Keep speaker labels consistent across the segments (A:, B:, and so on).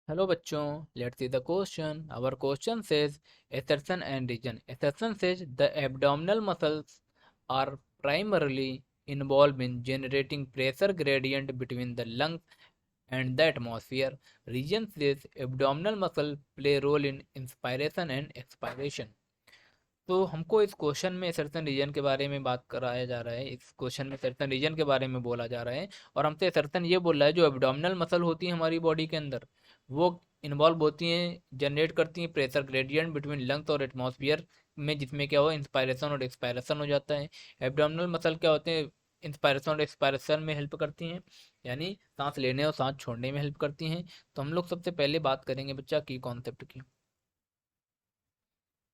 A: Hello बच्चों, let's see the question. Our question says assertion and region. Assertion says the abdominal muscles are primarily involved in generating pressure gradient between the lungs and the atmosphere. Region says abdominal muscle play role in inspiration and expiration. तो हमको इस question में certain reason के बारे में बात कराया जा रहा है। इस क्वेश्चन में सर्टन रीजन के बारे में बोला जा रहा है और हमसे सर्टन ये बोल रहा है जो एब्डोमिनल मसल होती है हमारी बॉडी के अंदर वो इन्वॉल्व होती हैं, जनरेट करती हैं प्रेशर ग्रेडियंट बिटवीन लंग्स और एटमॉस्फेयर में, जिसमें क्या हो इंस्पायरेशन और एक्सपायरेशन हो जाता है। एब्डोमिनल मसल क्या होते हैं, इंस्पायरेशन और एक्सपायरेशन में हेल्प करती हैं, यानी सांस लेने और सांस छोड़ने में हेल्प करती हैं। तो हम लोग सबसे पहले बात करेंगे बच्चा की कॉन्सेप्ट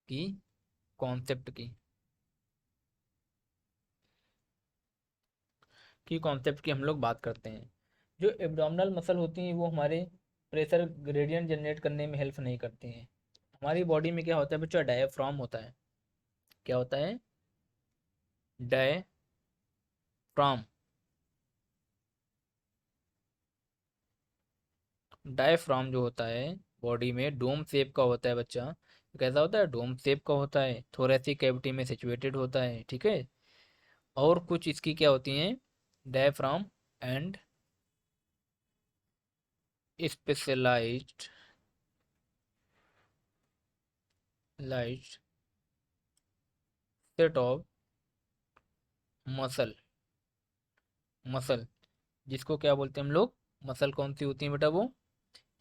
A: की कॉन्सेप्ट की कॉन्सेप्ट की हम लोग बात करते हैं। जो एब्डोमिनल मसल होती हैं वो हमारे प्रेशर ग्रेडियंट जनरेट करने में हेल्प नहीं करती हैं। हमारी बॉडी में क्या होता है बच्चा, डायफ्राम होता है। क्या होता है? डायफ्राम। डायफ्राम जो होता है बॉडी में डोम शेप का होता है बच्चा। कैसा होता है? डोम शेप का होता है, थोरेसिक कैविटी में सिचुएटेड होता है, ठीक है। और कुछ इसकी क्या होती हैं, डायफ्राम एंड स्पेशलाइज्ड लाइज्ड सेट ऑफ मसल। मसल जिसको क्या बोलते हैं हम लोग, मसल कौन सी होती है बेटा? वो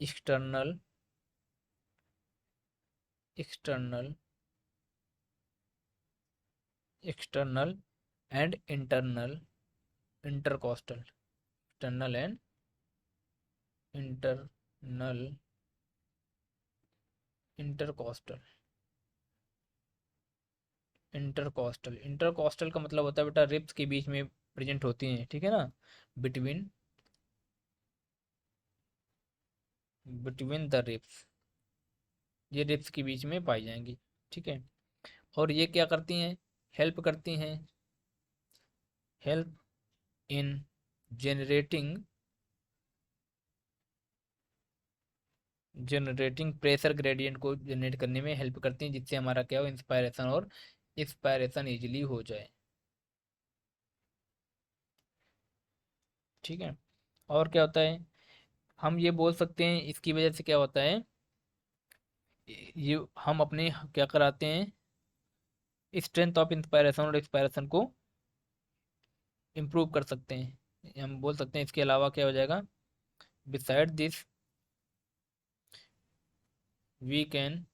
A: external external external and internal intercostal. External and internal intercostal. Intercostal intercostal का मतलब होता है बेटा रिब्स के बीच में प्रेजेंट होती हैं, ठीक है ना। बिटवीन बिटवीन द रिब्स, ये रिब्स के बीच में पाई जाएंगी, ठीक है। और ये क्या करती हैं, हेल्प करती हैं, help in generating generating pressure gradient को जनरेट करने में हेल्प करती हैं, जिससे हमारा क्या हो, इंस्पायरेशन और एक्सपायरेशन इजीली हो जाए, ठीक है। और क्या होता है, हम ये बोल सकते हैं इसकी वजह से क्या होता है, ये हम अपने क्या कराते हैं, स्ट्रेंथ ऑफ इंस्पायरेशन और एक्सपायरेशन को इम्प्रूव कर सकते हैं। हम बोल सकते हैं इसके अलावा क्या हो जाएगा, beside this we can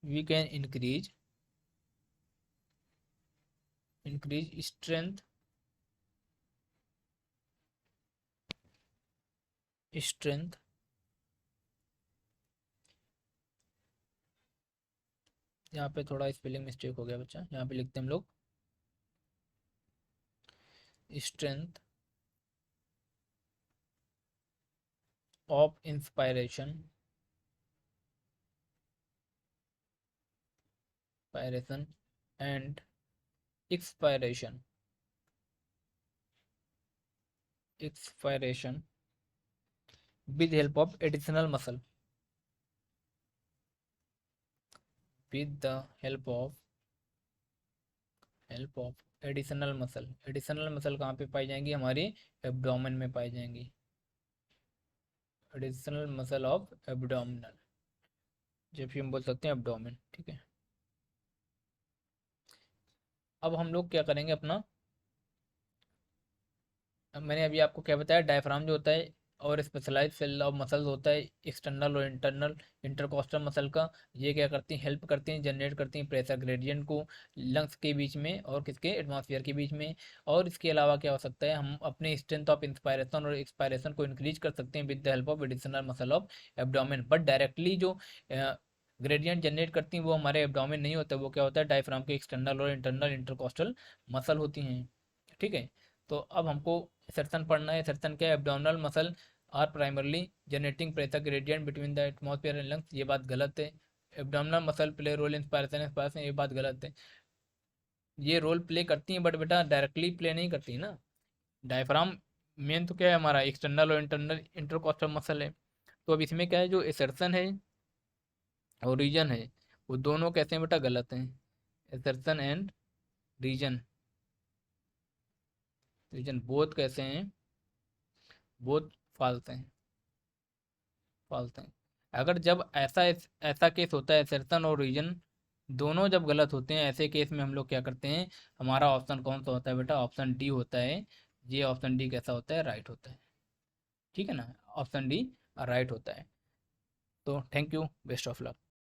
A: we can increase strength. यहाँ पे थोड़ा स्पेलिंग मिस्टेक हो गया बच्चा, यहाँ पे लिखते हैं हम लोग strength of inspiration and expiration expiration with help of additional muscle, with the help of additional muscle. Additional muscle कहाँ पे पाई जाएंगी, हमारी एब्डोमेन में पाई जाएंगी। एडिशनल मसल ऑफ एब्डोमिनल, जब भी हम बोल सकते हैं एब्डोमेन, ठीक है। अब हम लोग क्या करेंगे अपना, अब मैंने अभी आपको क्या बताया, डायफ्राम जो होता है और स्पेशलाइज सेल ऑफ मसल्स होता है, एक्सटर्नल और इंटरनल इंटरकोस्टल मसल का। ये क्या करती हैं, हेल्प करती हैं, जनरेट करती हैं प्रेशर ग्रेडियंट को लंग्स के बीच में और किसके, एटमॉस्फेयर के बीच में। और इसके अलावा क्या हो सकता है, हम अपने स्ट्रेंथ ऑफ इंस्पायरेशन और एक्सपायरेशन को इंक्रीज कर सकते हैं with the help of additional muscle of abdomen. But directly जो ग्रेडियंट जनरेट करती हैं वो हमारे एब्डोमेन नहीं होता, वो क्या होता है, डायफ्राम के एक्सटर्नल और इंटरनल इंटरकोस्टल मसल होती हैं, ठीक है। तो अब हमको सर्जन पढ़ना है। सर्जन क्या है, abdominal muscle are primarily generating pressure gradient between the atmosphere and lungs, ये बात गलत है। Abdominal muscle play role in inspiration expiration, ये बात गलत है। ये रोल प्ले करती हैं बट बेटा डायरेक्टली प्ले नहीं करती ना। डायफ्राम मेन तो क्या है हमारा, एक्सटर्नल और इंटरनल इंटरकोस्टल मसल है। तो अब इसमें क्या है, जो एसर्शन है और रीजन है वो दोनों कैसे हैं बेटा, गलत हैं। Assertion and reason, reason both कैसे हैं, बोथ फाल्स हैं, फाल्स हैं। अगर जब ऐसा केस होता है, एसर्शन और रीजन दोनों जब गलत होते हैं, ऐसे केस में हम लोग क्या करते हैं, हमारा ऑप्शन कौन सा होता है बेटा, ऑप्शन डी होता है। ये ऑप्शन डी कैसा होता है, राइट होता है। ठीक है ना, ऑप्शन डी राइट होता है। तो thank you, best of luck.